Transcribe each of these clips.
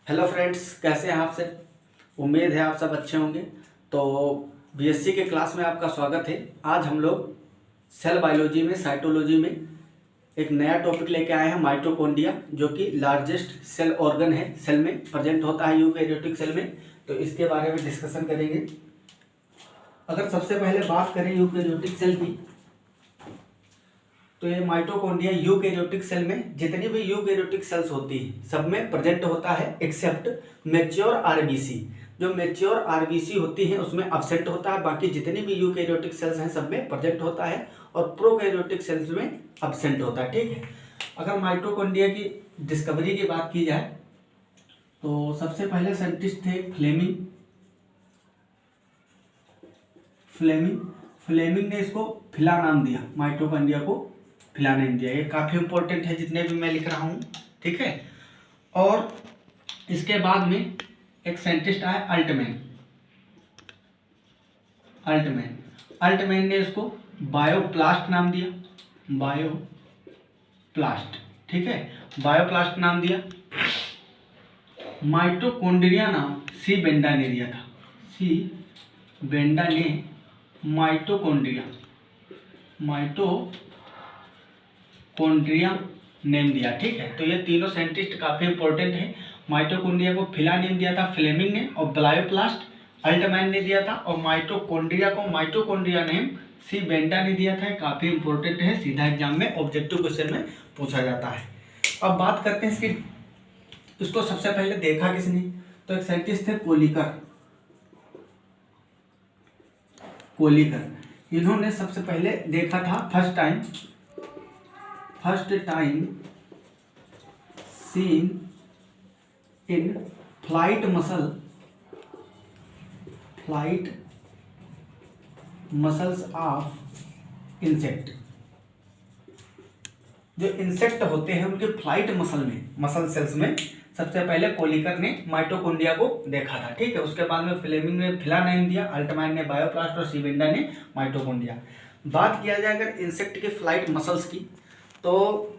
Hello friends, कैसे हैं आप सब। उम्मीद है आप सब अच्छे होंगे। तो बीएससी के क्लास में आपका स्वागत है। आज हम लोग सेल बायोलॉजी में साइटोलॉजी में एक नया टॉपिक लेके आए हैं, माइटोकॉन्ड्रिया, जो कि लार्जेस्ट सेल ऑर्गन है, सेल में प्रेजेंट होता है यूकैरियोटिक सेल में। तो इसके बारे में डिस्कशन करेंगे। अगर सबसे पहले बात करें यूकैरियोटिक सेल की, तो ये माइटोकॉन्ड्रिया यूकैरियोटिक सेल में जितनी भी यूकैरियोटिक सेल्स होती है सब में प्रेजेंट होता है, एक्सेप्ट मैच्योर आरबीसी। जो मैच्योर आरबीसी होती है उसमें अब्सेंट होता है। बाकी जितनी भी यूकैरियोटिक सेल्स हैं सब में प्रेजेंट होता है और प्रोकैरियोटिक सेल्स में अब्सेंट होता है। ठीक है। अगर माइटोकॉन्ड्रिया की डिस्कवरी की बात की जाए तो सबसे पहले साइंटिस्ट थे फ्लेमिंग। फ्लेमिंग ने इसको फिला नाम दिया, माइटोकॉन्ड्रिया को फिला नाम दिया। ये काफ़ी इंपॉर्टेंट है जितने भी मैं लिख रहा हूँ। ठीक है। और इसके बाद में एक साइंटिस्ट आया अल्टमैन ने इसको बायोप्लास्ट नाम दिया, बायोप्लास्ट। ठीक है, बायोप्लास्ट नाम दिया। माइटोकॉन्ड्रिया नाम सी बेंडा ने दिया था। सी बेंडा ने माइटोकॉन्ड्रिया नेम दिया। ठीक है। तो ये तीनों साइंटिस्ट काफ़ी इंपॉर्टेंट है। माइटोकॉन्ड्रिया को फिला नेम दिया था फ्लेमिंग ने, और बायोप्लास्ट अल्टमैन ने दिया था, और माइटोकॉन्ड्रिया को माइटोकॉन्ड्रिया नेम सी बेंडा ने दिया था। काफ़ी इंपॉर्टेंट है, सीधा एग्जाम में ऑब्जेक्टिव क्वेश्चन में पूछा जाता है। अब बात करते हैं इसको सबसे पहले देखा किसने, तो एक साइंटिस्ट थे कोलिकर। इन्होंने सबसे पहले देखा था first time seen in flight muscles of insect. जो इंसेक्ट होते हैं उनके फ्लाइट मसल सेल्स में सबसे पहले कोलिकर ने माइटोकॉन्ड्रिया को देखा था। ठीक है। उसके बाद में फ्लेमिंग ने फिला नाम दिया, अल्टमैन ने बायोप्लास्ट और सी बेंडा ने माइटोकॉन्ड्रिया। बात किया जाए अगर इंसेक्ट के फ्लाइट मसल्स की, तो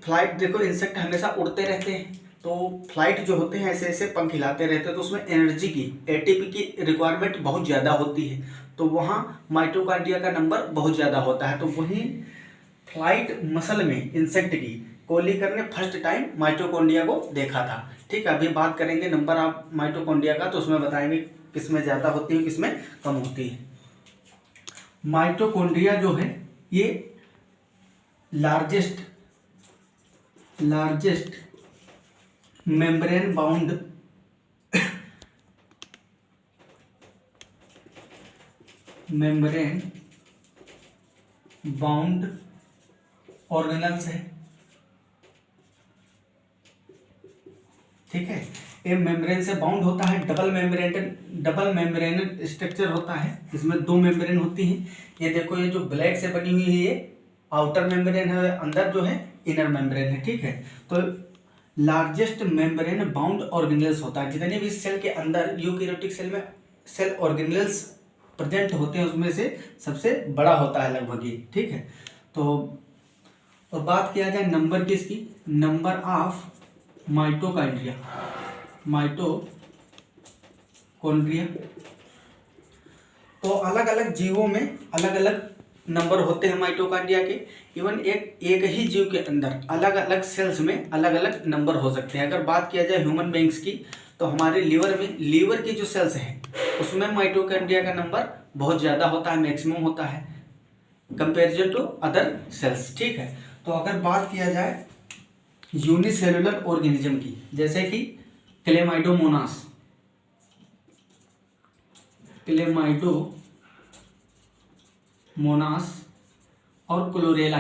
फ्लाइट देखो, इंसेक्ट हमेशा उड़ते रहते हैं, तो फ्लाइट जो होते हैं ऐसे ऐसे पंख हिलाते रहते हैं, तो उसमें एनर्जी की, एटीपी की रिक्वायरमेंट बहुत ज़्यादा होती है। तो वहाँ माइटोकॉन्ड्रिया का नंबर बहुत ज़्यादा होता है। तो वहीं फ्लाइट मसल में इंसेक्ट की कोलिकर ने फर्स्ट टाइम माइटोकॉन्ड्रिया को देखा था। ठीक है। अभी बात करेंगे नंबर ऑफ माइटोकॉन्ड्रिया का, तो उसमें बताएंगे किसमें ज़्यादा होती है किसमें कम होती है। माइटोकॉन्ड्रिया जो है ये लार्जेस्ट मेम्ब्रेन बाउंड ऑर्गेनल्स है। ठीक है। ये मेम्ब्रेन से बाउंड होता है, डबल मेम्ब्रेन स्ट्रक्चर होता है। इसमें दो मेम्ब्रेन होती हैं। ये देखो, ये जो ब्लैक से बनी हुई है ये आउटर मेम्ब्रेन है, अंदर जो है इनर मेम्ब्रेन है। ठीक है। तो लार्जेस्ट मेम्ब्रेन बाउंड ऑर्गेनल्स होता है। जितने भी सेल के अंदर यूकैरियोटिक सेल में सेल ऑर्गेनल्स प्रेजेंट होते हैं उसमें से सबसे बड़ा होता है लगभग ये। ठीक है। तो और बात किया जाए नंबर की, इसकी नंबर ऑफ माइटोकॉन्ड्रिया तो अलग अलग जीवों में अलग अलग नंबर होते हैं माइटोकॉन्ड्रिया के। इवन एक ही जीव के अंदर अलग अलग सेल्स में अलग अलग नंबर हो सकते हैं। अगर बात किया जाए ह्यूमन बीइंग्स की, तो हमारे लीवर की जो सेल्स हैं उसमें माइटोकॉन्ड्रिया का नंबर बहुत ज़्यादा होता है, मैक्सिमम होता है कंपेरिजन टू अदर सेल्स। ठीक है। तो अगर बात किया जाए यूनिसेलुलर ऑर्गेनिज्म की, जैसे कि क्लेमाइडोमोनास और क्लोरेला,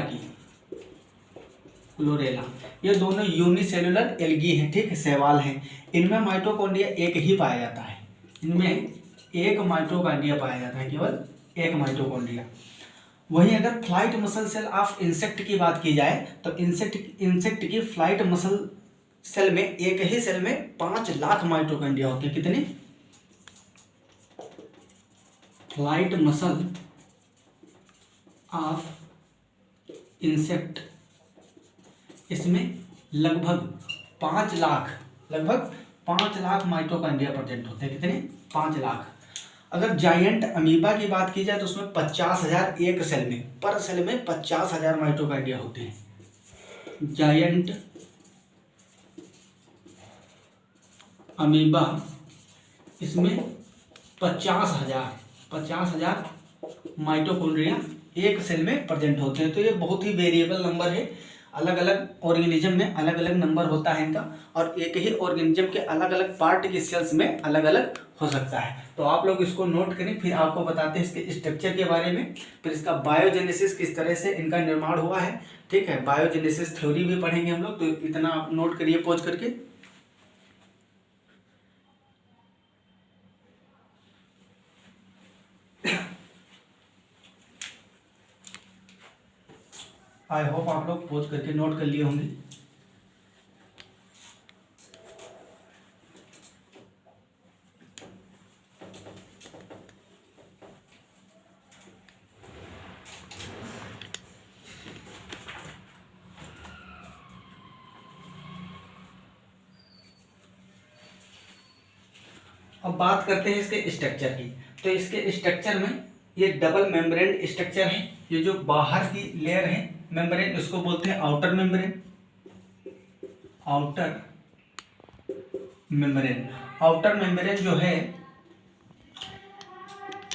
ये दोनों यूनिसेलुलर एल्गी हैं। ठीक है, शैवाल हैं। इनमें माइटोकॉन्ड्रिया एक ही पाया जाता है। इनमें एक माइटोकॉन्ड्रिया पाया जाता है, केवल एक माइटोकॉन्ड्रिया। वहीं अगर flight muscle cell of insect की बात की जाए, तो इंसेक्ट की फ्लाइट मसल सेल में एक ही सेल में 5 लाख माइटोकॉन्ड्रिया होते हैं। कितने? फ्लाइट मसल ऑफ इंसेक्ट, इसमें लगभग 5 लाख 5 लाख माइटोकॉन्ड्रिया प्रेजेंट होते हैं। कितने? 5 लाख। अगर जायंट अमीबा की बात की जाए तो उसमें 50,000 एक सेल में, पर सेल में 50,000 माइटोकॉन्ड्रिया होते हैं। जायंट अमीबा, इसमें 50,000 माइटोकॉन्ड्रिया एक सेल में प्रेजेंट होते हैं। तो ये बहुत ही वेरिएबल नंबर है, अलग अलग ऑर्गेनिज्म में अलग अलग नंबर होता है इनका, और एक ही ऑर्गेनिज्म के अलग अलग पार्ट की सेल्स में अलग अलग हो सकता है। तो आप लोग इसको नोट करें, फिर आपको बताते हैं इसके स्ट्रक्चर के बारे में, फिर इसका बायोजेनेसिस किस तरह से इनका निर्माण हुआ है। ठीक है, बायोजेनेसिस थ्योरी भी पढ़ेंगे हम लोग, तो इतना आप नोट करिए पॉज करके। आई होप आप लोग पॉज करके नोट कर लिए होंगे। अब बात करते हैं इसके स्ट्रक्चर की। तो इसके स्ट्रक्चर में ये डबल मेम्ब्रेन स्ट्रक्चर है। ये जो बाहर की लेयर है मेम्ब्रेन, इसको बोलते हैं outer membrane. Outer membrane, outer membrane जो है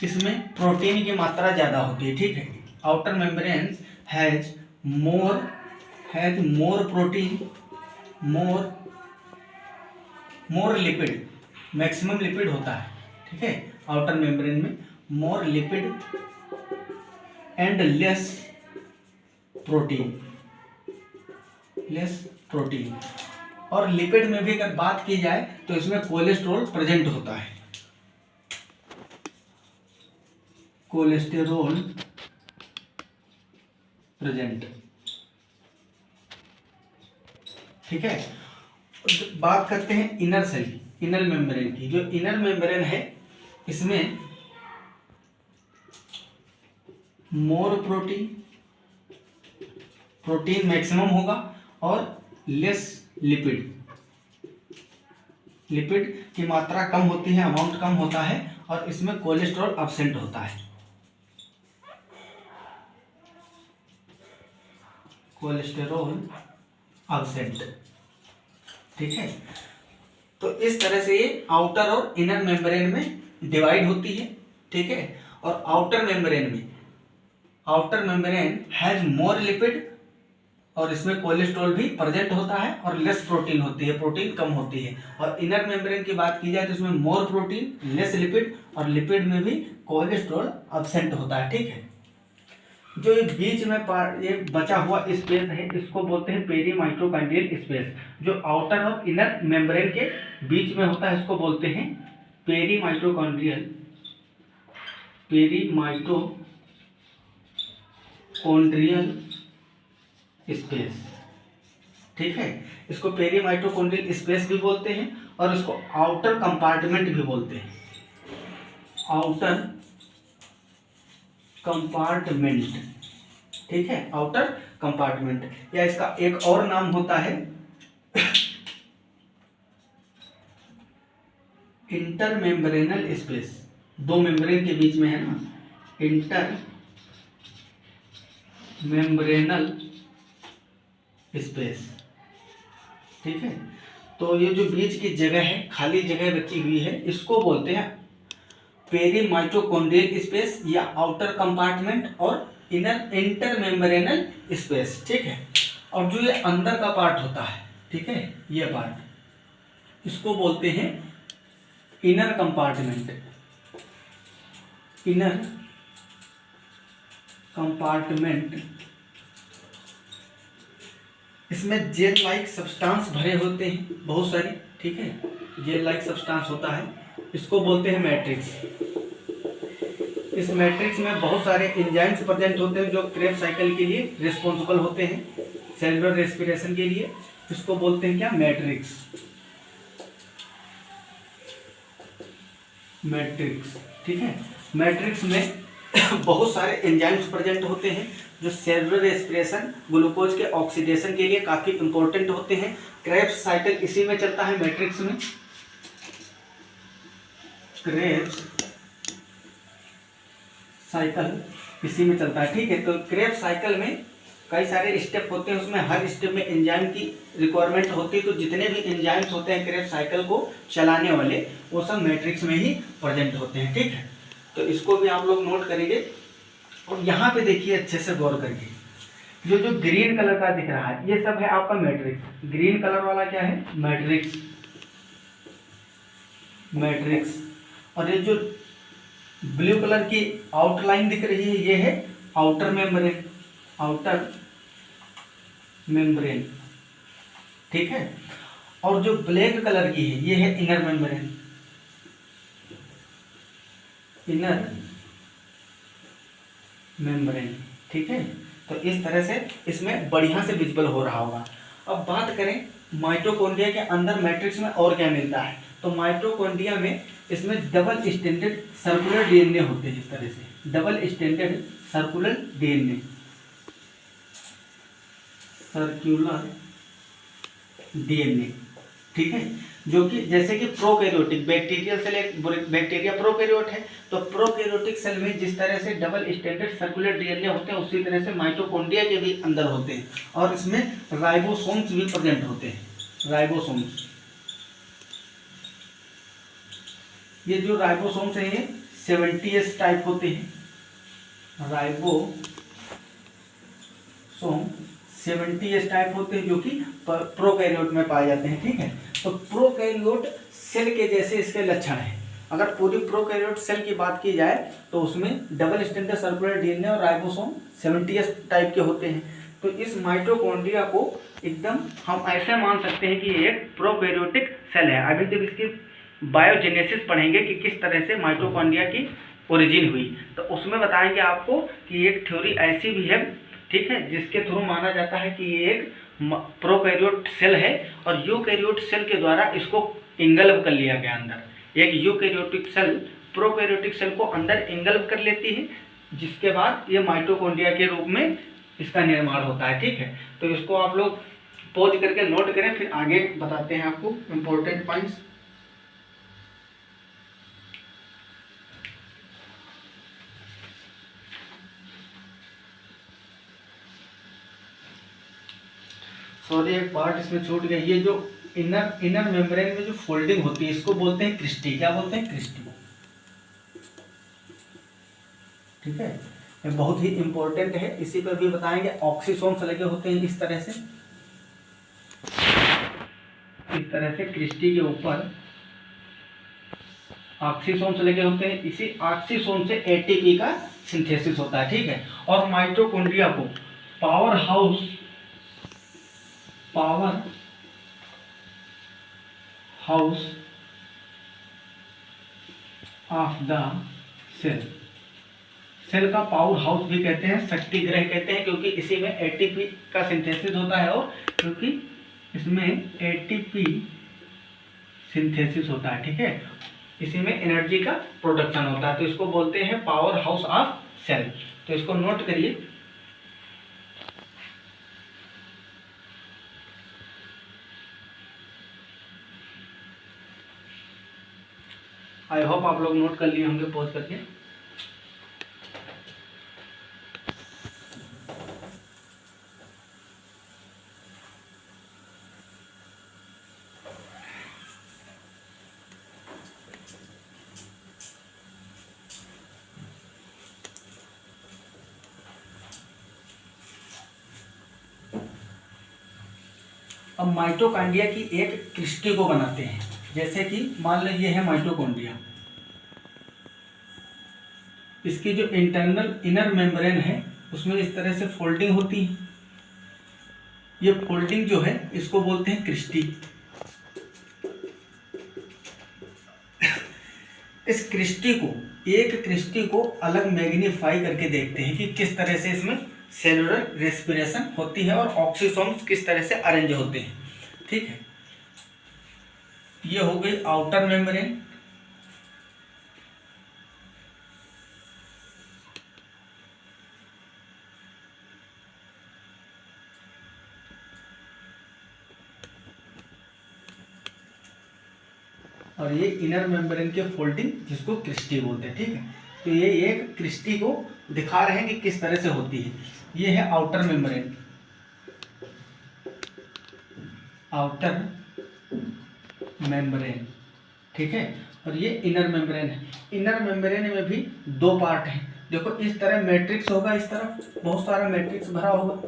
इसमें प्रोटीन की मात्रा ज्यादा होती है। ठीक है, outer membrane has more protein, more lipid, maximum lipid होता है। ठीक है, आउटर मेम्ब्रेन में मोर लिपिड एंड लेस प्रोटीन। और लिपिड में भी अगर बात की जाए तो इसमें कोलेस्ट्रॉल प्रेजेंट होता है। Cholesterol present. ठीक है, बात करते हैं इनर सेल की, इनर मेम्ब्रेन की। जो इनर मेम्ब्रेन है इसमें मोर प्रोटीन मैक्सिमम होगा और लेस लिपिड की मात्रा कम होती है, अमाउंट कम होता है, और इसमें कोलेस्ट्रॉल एब्सेंट होता है। Cholesterol absent. ठीक है, तो इस तरह से ये आउटर और इनर मेम्ब्रेन में डिवाइड होती है। ठीक है, और outer membrane has more lipid, और इसमें कोलेस्ट्रॉल भी प्रेजेंट होता है और लेस प्रोटीन होती है, प्रोटीन कम होती है। और इनर मेम्ब्रेन की बात की जाए तो इसमें मोर प्रोटीन, लेस लिपिड, और लिपिड में भी कोलेस्ट्रॉल एब्सेंट होता है। ठीक है, जो ये बीच में ये बचा हुआ स्पेस है इसको बोलते हैं पेरी माइटोकॉन्ड्रियल स्पेस। जो आउटर और इनर मेम्ब्रेन के बीच में होता है इसको बोलते हैं पेरी माइटोकॉन्ड्रियल स्पेस। ठीक है, इसको पेरी माइटोकॉन्ड्रियल स्पेस भी बोलते हैं, और इसको आउटर कंपार्टमेंट भी बोलते हैं। Outer compartment. ठीक है, आउटर कंपार्टमेंट, या इसका एक और नाम होता है इंटरमेम्ब्रेनल स्पेस। दो मेम्ब्रेन के बीच में है ना, इंटरमेम्ब्रेनल स्पेस। ठीक है, तो ये जो बीच की जगह है, खाली जगह बची हुई है, इसको बोलते हैं पेरी माइटोकॉन्ड्रियल स्पेस या आउटर कंपार्टमेंट और इंटरमेम्ब्रेनल स्पेस। ठीक है, और जो ये अंदर का पार्ट होता है, ठीक है, ये पार्ट इसको बोलते हैं इनर कंपार्टमेंट। इसमें जेल लाइक सब्सटेंस भरे होते हैं बहुत सारी। ठीक है, जेल लाइक सब्सटेंस होता है, इसको बोलते हैं मैट्रिक्स। इस मैट्रिक्स में बहुत सारे एंजाइम्स प्रेजेंट होते हैं जो क्रेब साइकिल के लिए रिस्पॉन्सिबल होते हैं, सेलुलर रेस्पिरेशन के लिए। इसको बोलते हैं क्या? मैट्रिक्स। ठीक है, मैट्रिक्स में बहुत सारे एंजाइम्स प्रेजेंट होते हैं जो सेलुलर रेस्पिरेशन, ग्लूकोज के ऑक्सीडेशन के लिए काफ़ी इंपॉर्टेंट होते हैं। क्रेब्स साइकिल इसी में चलता है, मैट्रिक्स में। क्रेब्स साइकिल इसी में चलता है, ठीक है। तो क्रेब्स साइकिल में कई सारे स्टेप होते हैं, उसमें हर स्टेप में एंजाइम की रिक्वायरमेंट होती है। तो जितने भी एंजाइम्स होते हैं क्रेब्स साइकिल को चलाने वाले, वो सब मैट्रिक्स में ही प्रेजेंट होते हैं, ठीक है। तो इसको भी आप लोग नोट करेंगे। और यहाँ पे देखिए अच्छे से गौर करके, जो जो ग्रीन कलर का दिख रहा है ये सब है आपका मैट्रिक्स। ग्रीन कलर वाला क्या है? Matrix, matrix. और ये जो ब्लू कलर की आउटलाइन दिख रही है ये है आउटर मेम्ब्रेन, आउटर मेम्ब्रेन, ठीक है। और जो ब्लैक कलर की है ये है इनर मेम्ब्रेन, इनर मेम्ब्रेन, ठीक है। तो इस तरह से इसमें बढ़िया से विजिबल हो रहा होगा। अब बात करें माइटोकॉन्ड्रिया के अंदर मैट्रिक्स में और क्या मिलता है। तो माइटोकॉन्ड्रिया में इसमें डबल स्टैंडर्ड सर्कुलर डीएनए होते हैं। इस तरह से double standard circular DNA, circular DNA, ठीक है। जो कि जैसे कि प्रोकैरियोटिक बैक्टीरियल सेल, एक बैक्टीरिया प्रोकैरियोट है, तो प्रोकैरियोटिक सेल में जिस तरह से डबल स्टैंडर्ड सर्कुलर डीएनए होते हैं उसी तरह से माइटोकॉन्ड्रिया के भी अंदर होते हैं। और इसमें राइबोसोम्स भी प्रेजेंट होते हैं, राइबोसोम्स। ये जो राइबोसोम्स हैं ये 70S टाइप होते हैं, राइबोसोम 70S टाइप होते हैं, जो कि प्रोकैरियोट में पाए जाते हैं, ठीक है। तो प्रोकैरियोट सेल के जैसे इसके लक्षण हैं। अगर पूरी प्रोकैरियोट सेल की बात की जाए तो उसमें डबल स्टैंडर्ड सर्कुलर डीएनए और राइबोसोम 70S टाइप के होते हैं। तो इस माइटोकॉन्ड्रिया को एकदम हम ऐसे मान सकते हैं कि ये एक प्रोकैरियोटिक सेल है। अभी जब इसकी बायोजेनेसिस पढ़ेंगे कि किस तरह से माइटोकॉन्ड्रिया की ओरिजिन हुई, तो उसमें बताएंगे आपको कि एक थ्योरी ऐसी भी है, ठीक है, जिसके थ्रू माना जाता है कि ये एक प्रोकैरियोट सेल है और यूकैरियोट सेल के द्वारा इसको इंगल्ब कर लिया गया अंदर। एक यूकैरियोटिक सेल प्रोकैरियोटिक सेल को अंदर इंगल्ब कर लेती है, जिसके बाद ये माइटोकॉन्ड्रिया के रूप में इसका निर्माण होता है, ठीक है। तो इसको आप लोग पॉज करके नोट करें, फिर आगे बताते हैं आपको इम्पोर्टेंट पॉइंट्स। सॉरी एक पार्ट इसमें छूट गया। ये जो इनर मेम्ब्रेन में जो फोल्डिंग होती है इसको बोलते हैं क्रिस्टी। क्या बोलते हैं? क्रिस्टी, ठीक है। ये बहुत ही इंपॉर्टेंट है, इसी पर भी बताएंगे। ऑक्सीसोम्स लगे होते हैं इस तरह से, इस तरह से क्रिस्टी के ऊपर ऑक्सीसोम्स लगे होते हैं। इसी ऑक्सीसोम से एटीपी का सिंथेसिस होता है, ठीक है। और माइटोकॉन्ड्रिया को power house of the cell का पावर हाउस भी कहते हैं, शक्ति गृह कहते हैं, क्योंकि इसी में एटीपी का सिंथेसिस होता है। और क्योंकि इसमें एटीपी सिंथेसिस होता है, ठीक है, इसी में एनर्जी का प्रोडक्शन होता है। तो इसको बोलते हैं पावर हाउस ऑफ सेल। तो इसको नोट करिए। आई होप आप लोग नोट कर लिए होंगे पॉज करके। अब माइटोकॉन्ड्रिया की एक क्रिस्टी को बनाते हैं। जैसे कि मान लीजिए है माइटोकॉन्ड्रिया, इसकी जो इंटरनल इनर मेम्ब्रेन है उसमें इस तरह से फोल्डिंग होती है। ये फोल्डिंग जो है इसको बोलते हैं क्रिस्टी। इस क्रिस्टी को, एक क्रिस्टी को अलग मैग्नीफाई करके देखते हैं कि किस तरह से इसमें सेलुलर रेस्पिरेशन होती है और ऑक्सीसोम्स किस तरह से अरेंज होते हैं, ठीक है। ये हो गई आउटर मेम्ब्रेन। और ये इनर मेम्ब्रेन के फोल्डिंग जिसको क्रिस्टी बोलते हैं, ठीक है। तो ये एक क्रिस्टी को दिखा रहे हैं कि किस तरह से होती है। ये है आउटर मेम्ब्रेन, आउटर मेम्ब्रेन, ठीक है। और ये इनर मेम्ब्रेन है। इनर मेम्ब्रेन में भी दो पार्ट हैं। देखो इस तरह मैट्रिक्स होगा, इस तरफ बहुत सारा मैट्रिक्स भरा होगा।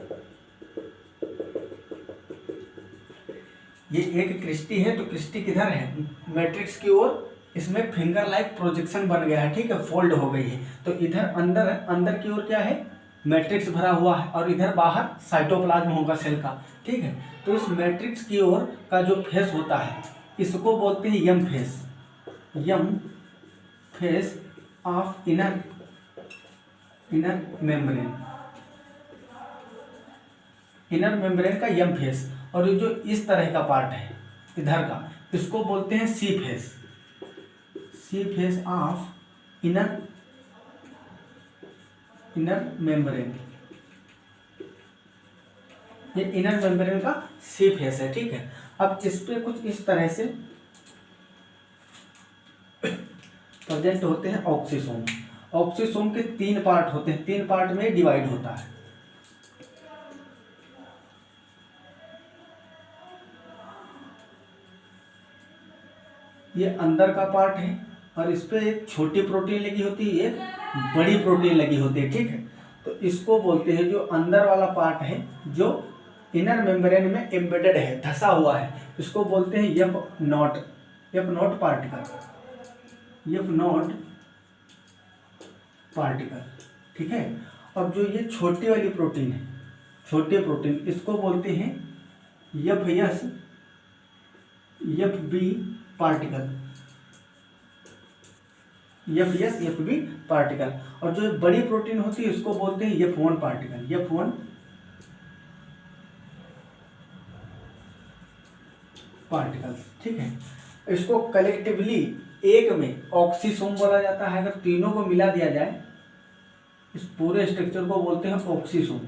ये एक क्रिस्टी है, तो क्रिस्टी किधर है, मैट्रिक्स की ओर। इसमें फिंगर लाइक प्रोजेक्शन बन गया है, ठीक है, फोल्ड हो गई है। तो इधर अंदर अंदर की ओर क्या है, मैट्रिक्स भरा हुआ है, और इधर बाहर साइटोप्लाज्म होगा सेल का, ठीक है। तो इस मैट्रिक्स की ओर का जो फेस होता है इसको बोलते हैं M face, M face of inner membrane, inner membrane का यम फेस। और ये जो इस तरह का पार्ट है इधर का, इसको बोलते हैं C face, C face of inner membrane. ये इनर मेम्ब्रेन का सी फेस है, ठीक है। अब इस पे कुछ इस तरह से प्रेजेंट होते हैं ऑक्सीसोम। ऑक्सीसोम के तीन पार्ट होते हैं, तीन पार्ट में डिवाइड होता है। ये अंदर का पार्ट है, और इस पे एक छोटी प्रोटीन लगी होती है, एक बड़ी प्रोटीन लगी होती है, ठीक है। तो इसको बोलते हैं, जो अंदर वाला पार्ट है जो इनर मेम्ब्रेन में एम्बेडेड है, धसा हुआ है, इसको बोलते हैं F not particle, F not particle, ठीक है। अब जो ये छोटी वाली प्रोटीन है, छोटी प्रोटीन, इसको बोलते हैं F B particle, F B particle. और जो बड़ी प्रोटीन होती है इसको बोलते हैं F1 पार्टिकल, F1 पार्टिकल, ठीक है। इसको कलेक्टिवली एक में ऑक्सीसोम बोला जाता है। अगर तीनों को मिला दिया जाए, इस पूरे स्ट्रक्चर को बोलते हैं ऑक्सीसोम,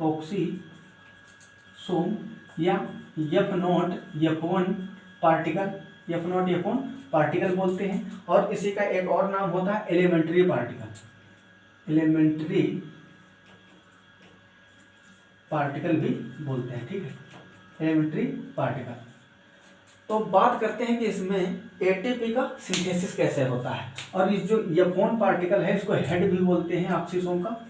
ऑक्सीसोम या F1 पार्टिकल, F1 पार्टिकल बोलते हैं। और इसी का एक और नाम होता है एलिमेंट्री पार्टिकल, एलिमेंट्री पार्टिकल भी बोलते हैं, ठीक है, एलिमेंट्री पार्टिकल। तो बात करते हैं कि इसमें एटीपी का सिंथेसिस कैसे होता है। और इस जो F1 पार्टिकल है इसको हेड भी बोलते हैं ऑक्सीसोम का,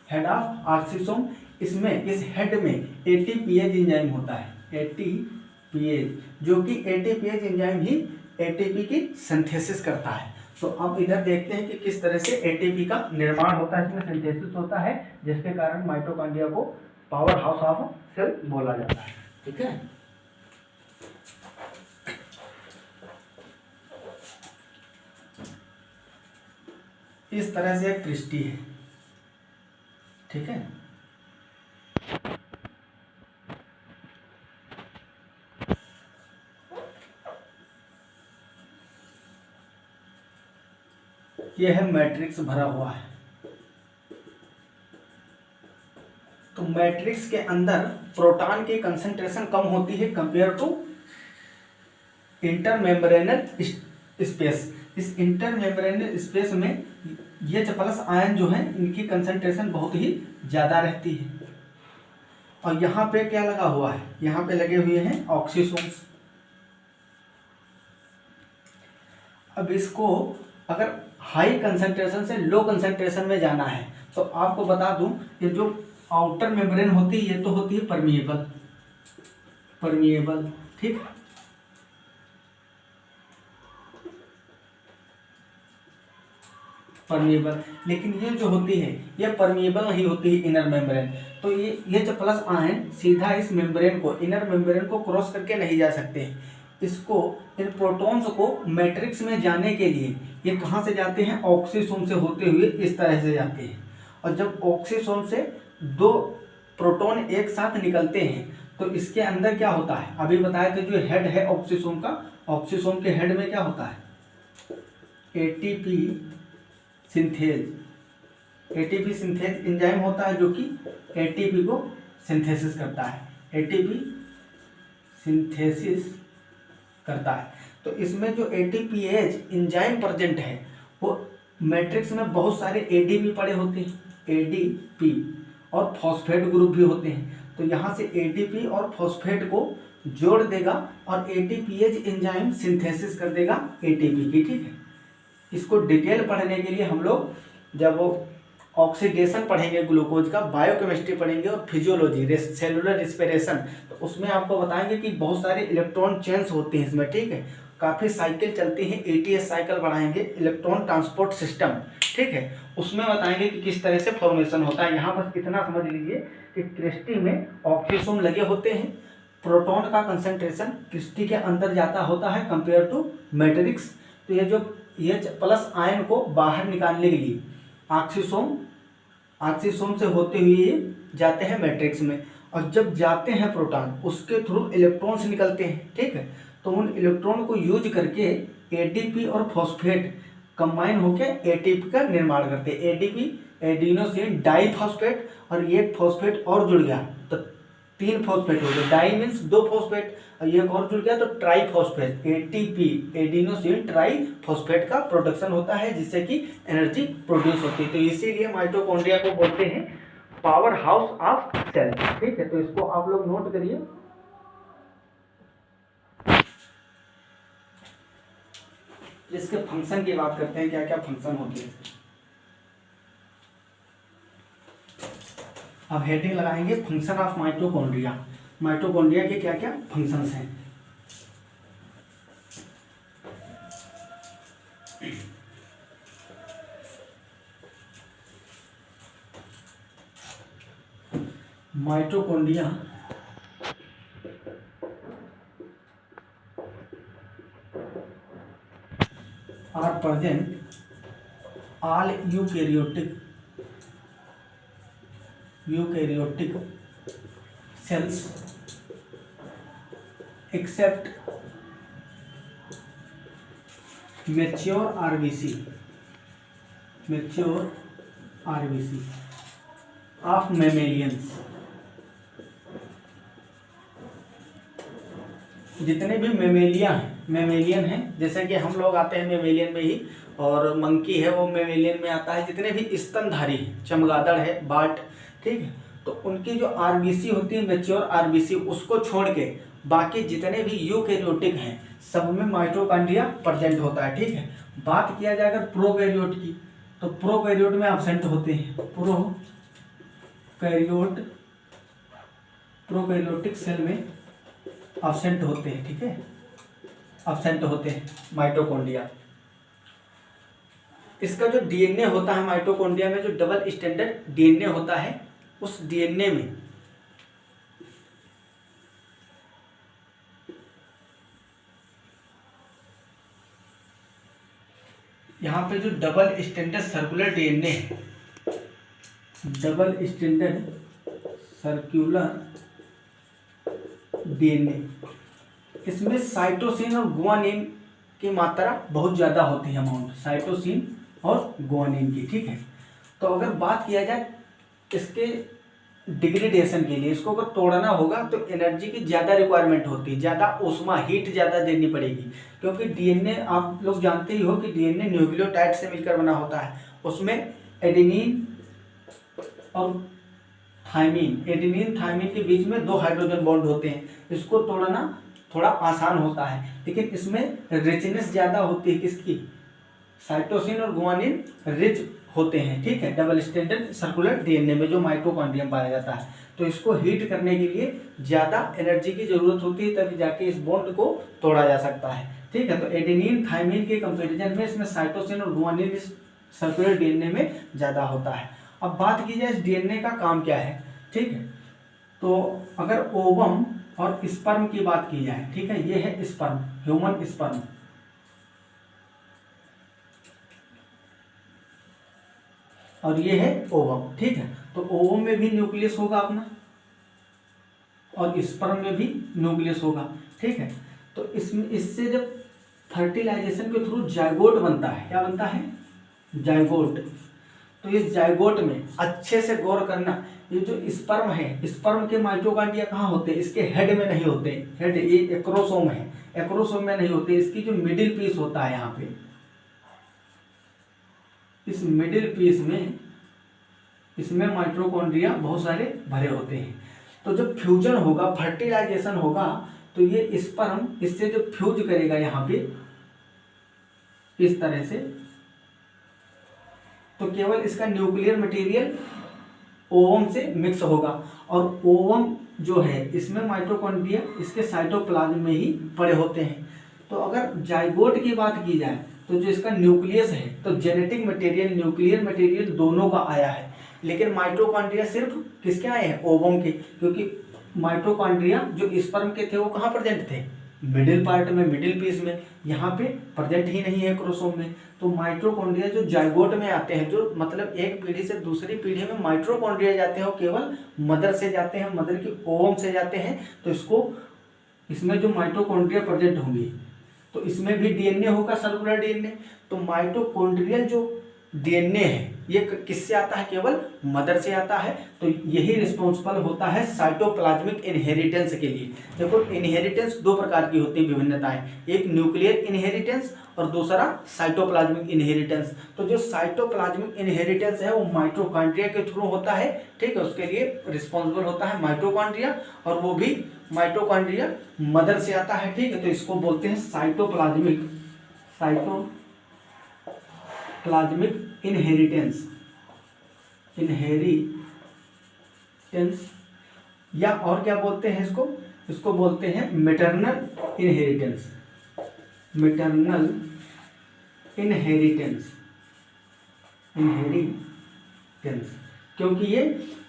हेड ऑफ ऑक्सीसोम। इसमें इस हेड में एटीपीएज एंजाइम होता है, एटीपीएज, जो कि एटीपीएज एंजाइम ही एटीपी की सिंथेसिस करता है। तो अब इधर देखते हैं कि किस तरह से एटीपी का निर्माण होता है, इसमें सिंथेसिस होता है, जिसके कारण माइटोकॉन्ड्रिया को पावर हाउस ऑफ सेल बोला जाता है, ठीक है। इस तरह से एक क्रिस्टी है, ठीक है। यह है मैट्रिक्स भरा हुआ है। तो मैट्रिक्स के अंदर प्रोटॉन की कंसंट्रेशन कम होती है कंपेयर टू इंटरमेम्ब्रेनल स्पेस। इस इंटरमेम्ब्रेनल स्पेस में H+ आयन जो है इनकी कंसंट्रेशन बहुत ही ज़्यादा रहती है। और यहाँ पे क्या लगा हुआ है, यहाँ पे लगे हुए हैं ऑक्सीसोम्स। अब इसको अगर हाई कंसंट्रेशन से लो कंसंट्रेशन में जाना है तो आपको बता दूं कि जो आउटर मेम्ब्रेन होती है ये तो होती है परमिएबल, ठीक। परमिएबल, लेकिन ये जो होती है ये परमिएबल नहीं होती है इनर मेम्ब्रेन। तो ये H+ आयन सीधा इस मेम्ब्रेन को, इनर मेम्ब्रेन को क्रॉस करके नहीं जा सकते। इसको, इन प्रोटॉन्स को मैट्रिक्स में जाने के लिए ये कहाँ से जाते हैं, ऑक्सीसोम से होते हुए इस तरह से जाते हैं। और जब ऑक्सीसोम से दो प्रोटॉन एक साथ निकलते हैं तो इसके अंदर क्या होता है, अभी बताया कि जो हेड है ऑक्सीसोम का, ऑक्सीसोम के हेड में क्या होता है, एटीपी सिंथेज एंजाइम होता है जो कि एटीपी को सिंथेसिस करता है, एटीपी सिंथेसिस करता है। तो इसमें जो ATPase एंजाइम प्रेजेंट है वो मैट्रिक्स में बहुत सारे ADP पड़े होते हैं, ADP और फॉस्फेट ग्रुप भी होते हैं। तो यहाँ से ADP और फॉस्फेट को जोड़ देगा और ATPase एंजाइम सिंथेसिस कर देगा ATP की, ठीक है। इसको डिटेल पढ़ने के लिए हम लोग जब ऑक्सीडेशन पढ़ेंगे ग्लूकोज का, बायोकेमिस्ट्री पढ़ेंगे और फिजियोलॉजी सेलुलर रिस्पिरेशन, तो उसमें आपको बताएंगे कि बहुत सारे इलेक्ट्रॉन चेन्स होते हैं इसमें, ठीक है। काफ़ी साइकिल चलती हैं, ATS साइकिल बढ़ाएंगे, इलेक्ट्रॉन ट्रांसपोर्ट सिस्टम, ठीक है। उसमें बताएंगे कि किस तरह से फॉर्मेशन होता है। यहाँ बस इतना समझ लीजिए कि क्रिस्टी में ऑक्सीसोम लगे होते हैं, प्रोटॉन का कंसंट्रेशन क्रिस्टी के अंदर जाता होता है कंपेयर टू मैट्रिक्स। तो ये जो H+ आयन को बाहर निकालने के लिए ऑक्सीसोम से होते हुए जाते हैं मैट्रिक्स में, और जब जाते हैं प्रोटॉन उसके थ्रू इलेक्ट्रॉन्स निकलते हैं, ठीक है। तो उन इलेक्ट्रॉन को यूज करके ADP और फॉस्फेट कंबाइन होकर ATP का निर्माण करते हैं। ADP एडिनोसिन डाइफॉस्फेट, और ये फॉस्फेट और जुड़ गया तो 3 फॉस्फेट हो गए, डाई मीन्स 2 फॉस्फेट, और ये और जुड़ गया तो ट्राईफॉस्फेट, ATP एडिनोसिन ट्राईफॉस्फेट का प्रोडक्शन होता है जिससे कि एनर्जी प्रोड्यूस होती है। तो इसीलिए माइटोकॉन्ड्रिया को बोलते हैं पावर हाउस ऑफ सेल, ठीक है। तो इसको आप लोग नोट करिए। इसके फंक्शन की बात करते हैं, क्या क्या फंक्शन होते हैं। अब हेडिंग लगाएंगे फंक्शन ऑफ माइटोकॉन्ड्रिया। माइटोकॉन्ड्रिया के क्या क्या फंक्शंस हैं। Mitochondria are present all eukaryotic cells except mature RBC of mammalians। जितने भी मेमेलियन हैं, जैसे कि हम लोग आते हैं मेमेलियन में ही, और मंकी है वो मेमेलियन में आता है। जितने भी स्तनधारी हैं, चमगादड़ है, बाट, ठीक है, तो उनकी जो RBC होती है मैच्योर RBC, उसको छोड़ के बाकी जितने भी यूकैरियोटिक हैं सब में माइटोकॉन्ड्रिया प्रेजेंट होता है, ठीक है। बात किया जाए अगर प्रोकैरियोट की, तो प्रोकैरियोट में एब्सेंट होते हैं, प्रोकैरियोटिक सेल में एब्सेंट होते हैं, ठीक है, एब्सेंट होते हैं माइटोकॉन्ड्रिया। इसका जो DNA होता है माइटोकॉन्ड्रिया में, जो डबल स्टैंडर्ड DNA होता है, उस DNA में यहाँ पे जो डबल स्टैंडर्ड सर्कुलर DNA है, डबल स्टैंडर्ड सर्कुलर DNA, इसमें साइटोसिन और गुआनिन की मात्रा बहुत ज़्यादा होती है, अमाउंट साइटोसिन और गुआनिन की, ठीक है। तो अगर बात किया जाए इसके डिग्रेडेशन के लिए, इसको अगर तोड़ना होगा तो एनर्जी की ज़्यादा रिक्वायरमेंट होती है, ज़्यादा ऊष्मा हीट ज़्यादा देनी पड़ेगी, क्योंकि DNA आप लोग जानते ही हो कि DNA न्यूक्लियोटाइड से मिलकर बना होता है। उसमें एडेनिन और थायमीन के बीच में 2 हाइड्रोजन बॉन्ड होते हैं। इसको तोड़ना थोड़ा आसान होता है, लेकिन इसमें रिचनेस ज़्यादा होती है, किसकी, साइटोसिन और गुआनिन रिच होते हैं, ठीक है, डबल स्टैंडर्ड सर्कुलर DNA में जो माइटोकॉन्ड्रिया पाया जाता है। तो इसको हीट करने के लिए ज़्यादा एनर्जी की ज़रूरत होती है, तभी जाके इस बॉन्ड को तोड़ा जा सकता है, ठीक है। तो एडेनिन थायमीन के कंपेरिजन में इसमें साइटोसिन और गुआनिन इस सर्कुलर DNA में ज़्यादा होता है। अब बात की जाए इस DNA का काम क्या है, ठीक है। तो अगर ओवम और स्पर्म की बात की जाए, ठीक है, ये है स्पर्म, ह्यूमन स्पर्म, और ये है ओवम, ठीक है। तो ओवम में भी न्यूक्लियस होगा अपना, और स्पर्म में भी न्यूक्लियस होगा, ठीक है। तो इससे जब फर्टिलाइजेशन के थ्रू जाइगोट बनता है, क्या बनता है, जाइगोट। तो इस जाइगोट में अच्छे से गौर करना, ये जो स्पर्म है, स्पर्म के माइटोकॉन्ड्रिया कहाँ होते हैं? इसके हेड में नहीं होते, हेड ये एक्रोसोम है, एक्रोसोम में नहीं होते, इसकी जो मिडिल पीस होता है यहाँ पे, इस मिडिल पीस में इसमें माइटोकॉन्ड्रिया बहुत सारे भरे होते हैं। तो जब फ्यूजन होगा, फर्टिलाइजेशन होगा, तो ये स्पर्म इससे जो फ्यूज करेगा यहाँ पे इस तरह से, तो केवल इसका न्यूक्लियर मटेरियल ओवम से मिक्स होगा, और ओवम जो है इसमें माइटोकॉन्ड्रिया इसके साइटोप्लाज्म में ही पड़े होते हैं। तो अगर जाइगोट की बात की जाए तो जो इसका न्यूक्लियस है, तो जेनेटिक मटेरियल, न्यूक्लियर मटेरियल दोनों का आया है, लेकिन माइटोकॉन्ड्रिया सिर्फ किसके आए हैं? ओवम के, क्योंकि माइटोकॉन्ड्रिया जो स्पर्म के थे वो कहाँ प्रेजेंट थे? मिडिल पार्ट में, मिडिल पीस में, यहाँ पे प्रेजेंट ही नहीं है क्रोमोसोम में। तो माइटोकॉन्ड्रिया जो जाइगोट में आते हैं, जो मतलब एक पीढ़ी से दूसरी पीढ़ी में माइटोकॉन्ड्रिया जाते हैं, वो केवल मदर से जाते हैं, मदर की ओवम से जाते हैं। तो इसमें जो माइटोकॉन्ड्रिया प्रेजेंट होंगे, तो इसमें भी डीएनए होगा, सर्कुलर डीएनए। तो माइटोकॉन्ड्रियल जो डीएनए है ये किससे आता है? केवल मदर से आता है। तो यही रिस्पॉन्सिबल होता है साइटोप्लाज्मिक इनहेरिटेंस के लिए। देखो, इनहेरिटेंस दो प्रकार की होती है, विभिन्नताएं, एक न्यूक्लियर इनहेरिटेंस और दूसरा साइटोप्लाज्मिक इनहेरिटेंस। तो जो साइटोप्लाज्मिक इनहेरिटेंस है वो माइटोकॉन्ड्रिया के थ्रू होता है, ठीक है, उसके लिए रिस्पॉन्सिबल होता है माइटोकॉन्ड्रिया, और वो भी माइटोकॉन्ड्रिया मदर से आता है, ठीक है। तो इसको बोलते हैं साइटोप्लाज्मिक इनहेरिटेंस, या और क्या बोलते हैं इसको बोलते हैं मैटरनल इनहेरिटेंस, क्योंकि ये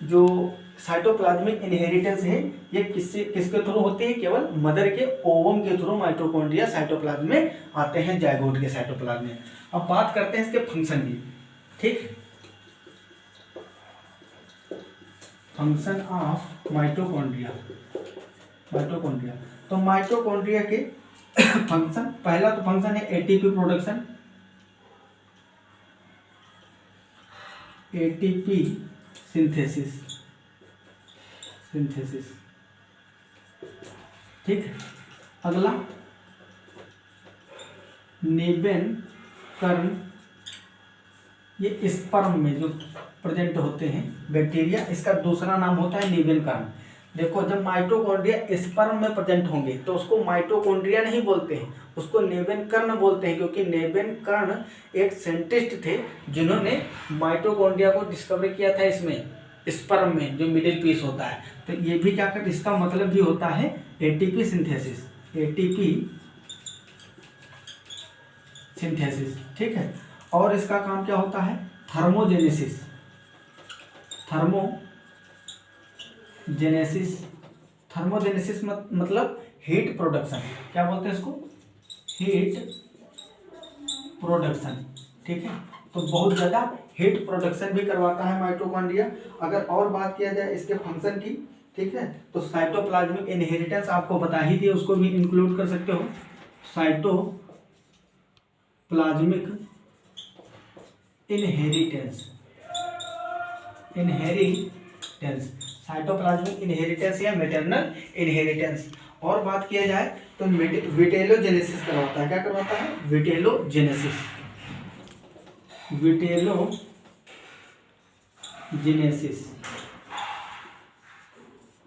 जो साइटोप्लाज्मिक इनहेरिटेंस है ये किसके थ्रू होते हैं? केवल मदर के ओवम के थ्रू माइटोकॉन्ड्रिया साइटोप्लाज्म में आते हैं, जाइगोट के साइटोप्लाज्म में। अब बात करते हैं इसके फंक्शन की, ठीक। Function of mitochondria. तो माइटोकॉन्ड्रिया के फंक्शन, पहला तो फंक्शन है एटीपी प्रोडक्शन, एटीपी सिंथेसिस, ठीक है। अगला नेबेन कर्ण, ये स्पर्म में जो प्रेजेंट होते हैं बैक्टीरिया, इसका दूसरा नाम होता है नेबेन कर्ण। देखो, जब माइटोकॉन्ड्रिया स्पर्म में प्रेजेंट होंगे तो उसको माइटोकॉन्ड्रिया नहीं बोलते हैं, उसको नेबेन कर्ण बोलते हैं, क्योंकि नेबेन कर्ण एक साइंटिस्ट थे जिन्होंने माइटोकॉन्ड्रिया को डिस्कवर किया था इसमें, स्पर्म में जो मिडिल पीस होता है। तो ये भी क्या करते, इसका मतलब भी होता है एटीपी सिंथेसिस, ठीक है। और इसका काम क्या होता है? थर्मोजेनेसिस मतलब हीट प्रोडक्शन, क्या बोलते हैं इसको? हीट प्रोडक्शन, ठीक है। तो बहुत ज़्यादा हीट प्रोडक्शन भी करवाता है माइटोकॉन्ड्रिया। अगर और बात किया जाए इसके फंक्शन की, ठीक है, तो साइटोप्लाज्मिक इनहेरिटेंस आपको बता ही दिया, उसको भी इंक्लूड कर सकते हो। साइटोप्लाज्मिक इनहेरिटेंस या मैटरनल इनहेरिटेंस। और बात किया जाए तो विटेलोजेनेसिस करवाता है, क्या करवाता है? विटेलोजेनेसिस,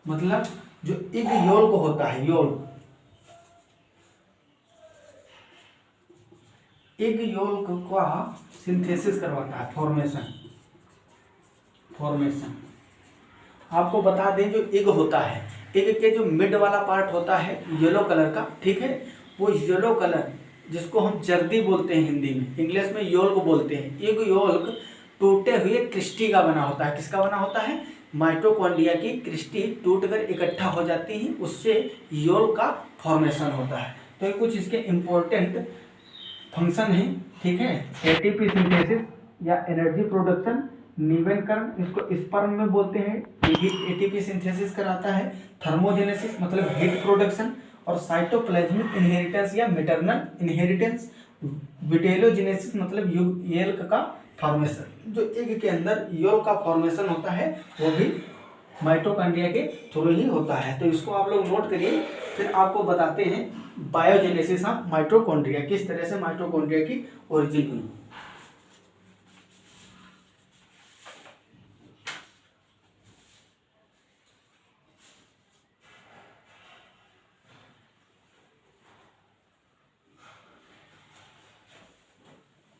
मतलब जो इग योल्क होता है, इग योल्क का सिंथेसिस करवाता है, फॉर्मेशन। आपको बता दें, जो इग होता है, इग के जो मिड वाला पार्ट होता है येलो कलर का, ठीक है, वो येलो कलर जिसको हम जर्दी बोलते हैं हिंदी में, इंग्लिश में योल्क बोलते हैं। इग योल्क टूटे हुए क्रिस्टी का बना होता है। किसका बना होता है? माइटोकॉन्ड्रिया की क्रिस्टी टूटकर इकट्ठा हो जाती है, उससे योल्क का फॉर्मेशन होता है। तो ये कुछ इसके इम्पोर्टेंट फंक्शन है, ठीक है। एटीपी सिंथेसिस या एनर्जी प्रोडक्शन, नेबेन कर्ण, इसको स्पर्म में बोलते हैं, एटीपी सिंथेसिस कराता है। थर्मोजेनेसिस मतलब हीट प्रोडक्शन, और साइटोप्लाज्मिक इनहेरिटेंस या मैटरनल इनहेरिटेंस विटेलोजेनेसिस मतलब यल्क का फॉर्मेशन, जो एग के अंदर यल्क का फॉर्मेशन होता है वो भी माइटोकॉन्ड्रिया के थ्रू ही होता है। तो इसको आप लोग नोट करिए। फिर आपको बताते हैं बायोजेनेसिस ऑफ माइटोकॉन्ड्रिया, किस तरह से माइटोकॉन्ड्रिया की ओरिजिन हुई।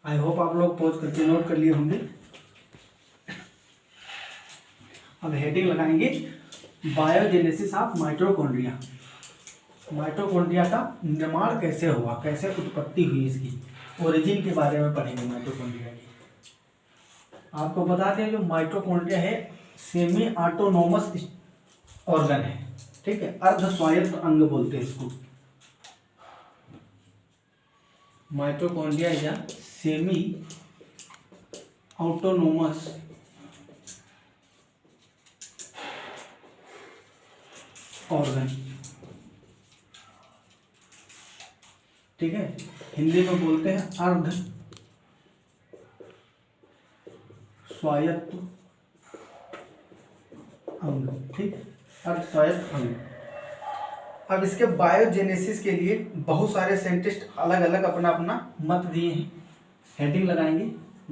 आई होप आप लोग पॉज करके नोट कर लिए होंगे। अब हेडिंग लगाएंगे बायोजेनेसिस ऑफ माइटोकॉन्ड्रिया। माइटोकॉन्ड्रिया का निर्माण कैसे हुआ, कैसे उत्पत्ति हुई, इसकी ओरिजिन के बारे में पढ़ेंगे माइटोकॉन्ड्रिया की। आपको बताते हैं जो माइटोकॉन्ड्रिया है सेमी ऑटोनोमस ऑर्गन है, ठीक है, अर्ध स्वायत्त अंग बोलते हैं इसको। माइटोकॉन्ड्रिया या सेमी ऑटोनोमस ऑर्गन, ठीक है, हिंदी में बोलते हैं अर्ध स्वायत्त अंग, ठीक है, अर्ध स्वायत्त अंग। अब इसके बायोजेनेसिस के लिए बहुत सारे साइंटिस्ट अलग अलग अपना अपना मत दिए हैं। हेडिंग लगाएंगे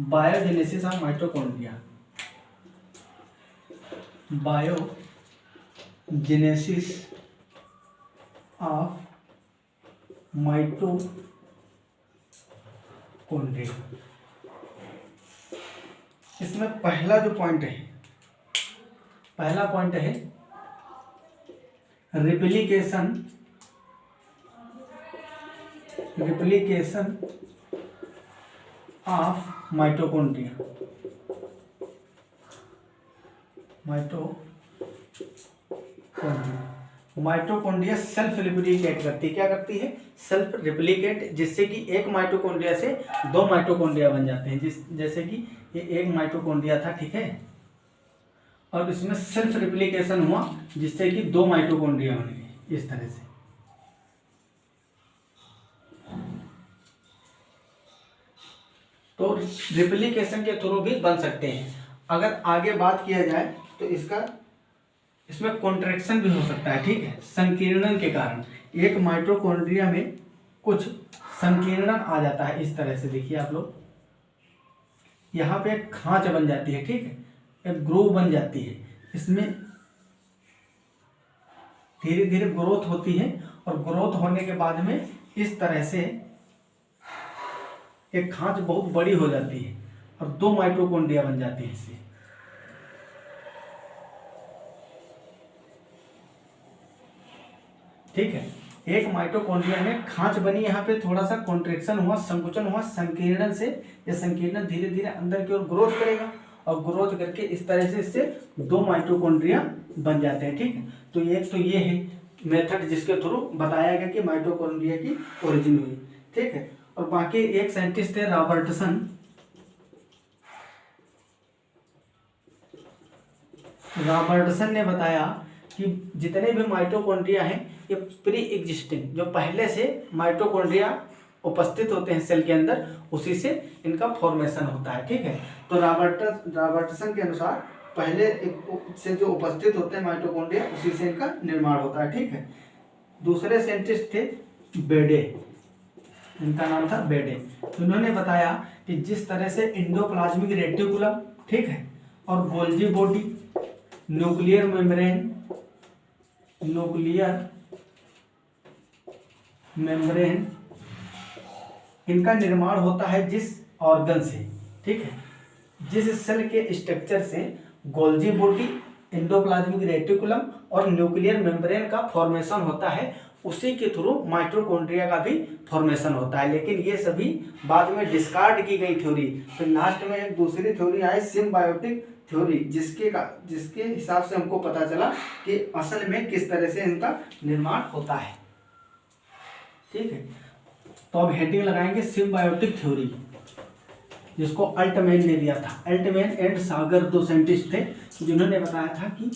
biogenesis of mitochondria. Biogenesis of mitochondria. इसमें पहला जो पॉइंट है, पहला पॉइंट है replication of mitochondria. Mitochondria self replicate करती है। क्या करती है? सेल्फ रिप्लिकेट, जिससे कि एक माइटोकॉन्ड्रिया से दो माइटोकॉन्ड्रिया बन जाते हैं। जैसे कि ये एक माइटोकॉन्ड्रिया था, ठीक है, और इसमें सेल्फ रिप्लिकेशन हुआ जिससे कि दो माइटोकॉन्ड्रिया बन गए, इस तरह से। तो रिप्लिकेशन के थ्रू भी बन सकते हैं। अगर आगे बात किया जाए तो इसमें कॉन्ट्रैक्शन भी हो सकता है, ठीक है, संकीर्णन के कारण। एक माइटोकॉन्ड्रिया में कुछ संकीर्णन आ जाता है, इस तरह से। देखिए आप लोग, यहाँ पे एक खांच बन जाती है, ठीक है, एक ग्रोव बन जाती है। इसमें धीरे धीरे ग्रोथ होती है और ग्रोथ होने के बाद में इस तरह से एक खांच बहुत बड़ी हो जाती है और दो माइटोकॉन्ड्रिया बन जाती है इससे। ठीक है, एक माइटोकॉन्ड्रिया में खांच बनी, यहाँ पे थोड़ा सा कॉन्ट्रैक्शन हुआ, संकुचन हुआ, संकीर्णन से। यह संकीर्णन धीरे धीरे अंदर की ओर ग्रोथ करेगा और ग्रोथ करके इस तरह से इससे दो माइटोकॉन्ड्रिया बन जाते हैं, ठीक है। तो एक तो ये है मेथड जिसके थ्रू बताया गया कि माइटोकॉन्ड्रिया की ओरिजिन हुई, ठीक है। और बाकी एक साइंटिस्ट थे रॉबर्टसन। रॉबर्टसन ने बताया कि जितने भी माइटोकॉन्ड्रिया हैं ये प्री एग्जिस्टिंग, जो पहले से माइटोकॉन्ड्रिया उपस्थित होते हैं सेल के अंदर, उसी से इनका फॉर्मेशन होता है, ठीक है। तो रॉबर्टसन के अनुसार पहले से जो उपस्थित होते हैं माइटोकॉन्ड्रिया, उसी से इनका निर्माण होता है, ठीक है। दूसरे साइंटिस्ट थे बेडे, इनका नाम था बेडे। उन्होंने बताया कि जिस तरह से एंडोप्लाज्मिक रेटिकुलम, ठीक है, और गोल्जी बॉडी, न्यूक्लियर मेम्ब्रेन, इनका निर्माण होता है जिस ऑर्गन से, ठीक है, जिस सेल के स्ट्रक्चर से गोल्जी बॉडी, एंडोप्लाज्मिक रेटिकुलम और न्यूक्लियर मेम्ब्रेन का फॉर्मेशन होता है, उसी के थ्रू माइटोकॉन्ड्रिया का भी फॉर्मेशन होता है। लेकिन ये सभी बाद में डिस्कार्ड की गई थ्योरी। तो लास्ट में एक दूसरी थ्योरी आई, सिम्बायोटिक थ्योरी, जिसके हिसाब से हमको पता चला कि असल में किस तरह से इनका निर्माण होता है, ठीक है। तो अब हेडिंग लगाएंगे सिम्बायोटिक थ्योरी, जिसको अल्टमैन ने दिया था। अल्टमैन एंड सागर दो साइंटिस्ट थे जिन्होंने बताया था कि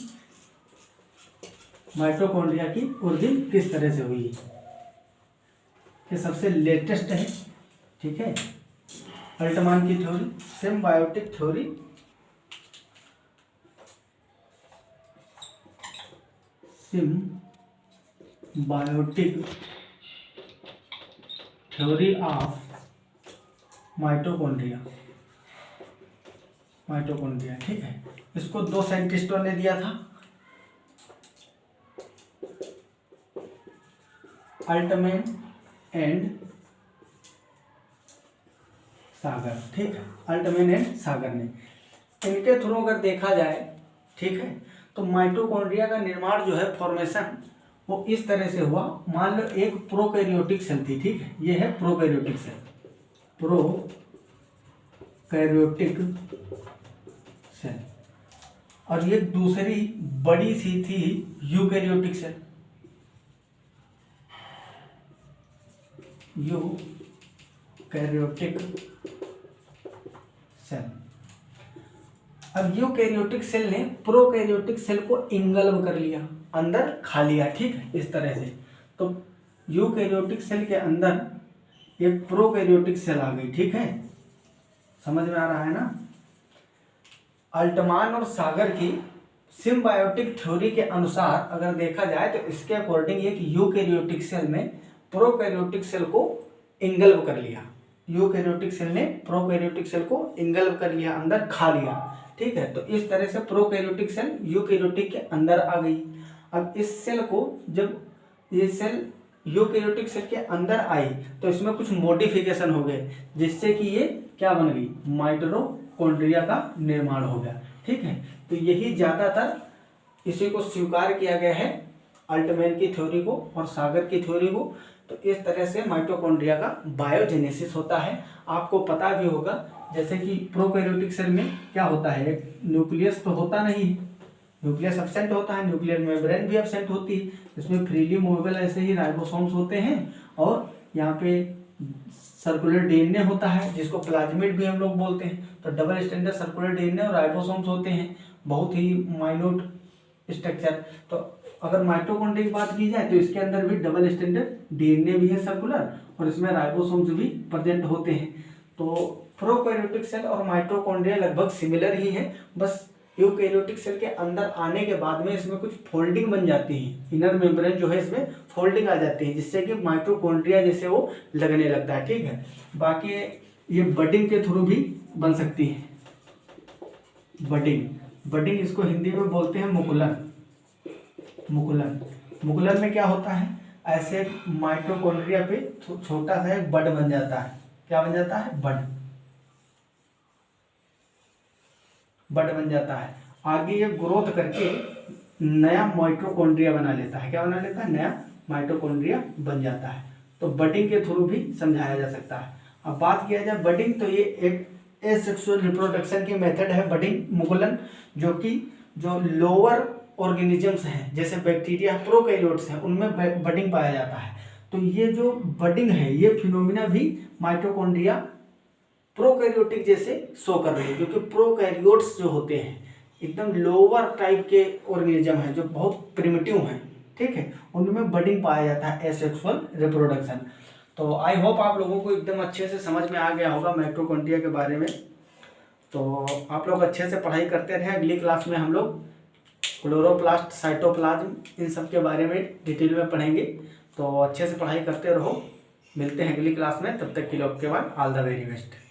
माइटोकॉन्ड्रिया की ओरिजिन किस तरह से हुई। ये सबसे लेटेस्ट है, ठीक है, अल्टमान की theory, symbiotic theory, symbiotic theory of mitochondria, mitochondria, ठीक है। इसको 2 साइंटिस्टों ने दिया था, अल्टमैन एंड सागर, ठीक है, अल्टमैन एंड सागर ने। इनके थ्रू अगर देखा जाए, ठीक है, तो माइटोकॉन्ड्रिया का निर्माण जो है, फॉर्मेशन, वो इस तरह से हुआ। मान लो एक प्रोकैरियोटिक सेल थी, ठीक है, ये है प्रोकैरियोटिक सेल, प्रोकैरियोटिक सेल, और ये दूसरी बड़ी सी थी यूकैरियोटिक सेल, यूकैरियोटिक सेल। अब यूकैरियोटिक सेल ने प्रोकैरियोटिक सेल को इंगल्ब कर लिया, अंदर खा लिया, ठीक है, इस तरह से। तो यूकैरियोटिक सेल के अंदर एक प्रोकैरियोटिक सेल आ गई, ठीक है, समझ में आ रहा है ना। अल्टमान और सागर की सिम्बायोटिक थ्योरी के अनुसार अगर देखा जाए तो इसके अकॉर्डिंग एक यूकैरियोटिक सेल में प्रोकैरियोटिक सेल को इंगल्ब कर लिया, यूकैरियोटिक सेल ने प्रोकैरियोटिक सेल को इंगल्ब कर लिया, अंदर खा लिया, ठीक है। तो इस तरह से प्रोकैरियोटिक सेल यूकैरियोटिक के अंदर आ गई। अब इस सेल को, जब ये सेल यूकैरियोटिक सेल के अंदर आई तो इसमें कुछ मॉडिफिकेशन हो गए, जिससे कि ये क्या बन गई, माइटोकॉन्ड्रिया का निर्माण हो गया, ठीक है। तो यही ज़्यादातर इसी को स्वीकार किया गया है, अल्टमैन की थ्योरी को और सागर की थ्योरी को। तो इस तरह से माइटोकॉन्ड्रिया का बायोजेनेसिस होता है। आपको पता भी होगा, जैसे कि प्रोकैरियोटिक सेल में क्या होता है, न्यूक्लियस तो होता नहीं, न्यूक्लियस एब्सेंट होता है, न्यूक्लियर मेम्ब्रेन भी एब्सेंट होती है, इसमें फ्रीली मूवेबल ऐसे ही राइबोसोम्स होते हैं, और यहाँ पे सर्कुलर डीएनए होता है जिसको प्लाज्मिड भी हम लोग बोलते हैं। तो डबल स्टैंडर्ड सर्कुलर डीएनए और राइबोसोम्स होते हैं, बहुत ही माइन्यूट स्ट्रक्चर। तो अगर माइटोकॉन्ड्रिया की बात की जाए तो इसके अंदर भी डबल स्टैंडर्ड डीएनए भी है सर्कुलर, और इसमें राइबोसोम्स भी प्रेजेंट होते हैं। तो प्रोकैरियोटिक सेल और माइटोकॉन्ड्रिया लगभग सिमिलर ही है, बस यूकैरियोटिक सेल के अंदर आने के बाद में इसमें कुछ फोल्डिंग बन जाती है, इनर मेम्ब्रेन जो है इसमें फोल्डिंग आ जाती है, जिससे कि माइटोकॉन्ड्रिया जैसे वो लगने लगता है, ठीक है। बाकी ये बडिंग के थ्रू भी बन सकती है, बडिंग, बडिंग इसको हिंदी में बोलते हैं मुकुलन, मुकुलन। मुकुलन में क्या होता है, ऐसे माइटोकॉन्ड्रिया पे छोटा सा एक बड बन जाता है, क्या बन जाता है, बड, बड बन जाता है। आगे ये ग्रोथ करके नया माइटोकॉन्ड्रिया बना लेता है, क्या बना लेता है, नया माइटोकॉन्ड्रिया बन जाता है। तो बडिंग के थ्रू भी समझाया जा सकता है। अब बात किया जाए बडिंग, तो ये एक एसेक्सुअल रिप्रोडक्शन की मेथड है बडिंग, मुकुलन, जो कि जो लोअर ऑर्गेनिजम्स हैं जैसे बैक्टीरिया, प्रोकैरियोट्स हैं, उनमें बडिंग पाया जाता है। तो ये जो बडिंग है, ये फिनोमिना भी माइटोकॉन्ड्रिया प्रोकैरियोटिक जैसे शो कर रही है, क्योंकि प्रोकैरियोट्स जो होते हैं एकदम लोअर टाइप के ऑर्गेनिज्म हैं जो बहुत प्रिमिटिव हैं, ठीक है, उनमें बडिंग पाया जाता है, एसेक्सुअल रिप्रोडक्शन। तो आई होप आप लोगों को एकदम अच्छे से समझ में आ गया होगा माइटोकॉन्ड्रिया के बारे में। तो आप लोग अच्छे से पढ़ाई करते रहे। अगली क्लास में हम लोग क्लोरोप्लास्ट, साइटोप्लाज्म, इन सब के बारे में डिटेल में पढ़ेंगे। तो अच्छे से पढ़ाई करते रहो, मिलते हैं अगली क्लास में, तब तक के लिए आपके बाद ऑल द वेरी बेस्ट।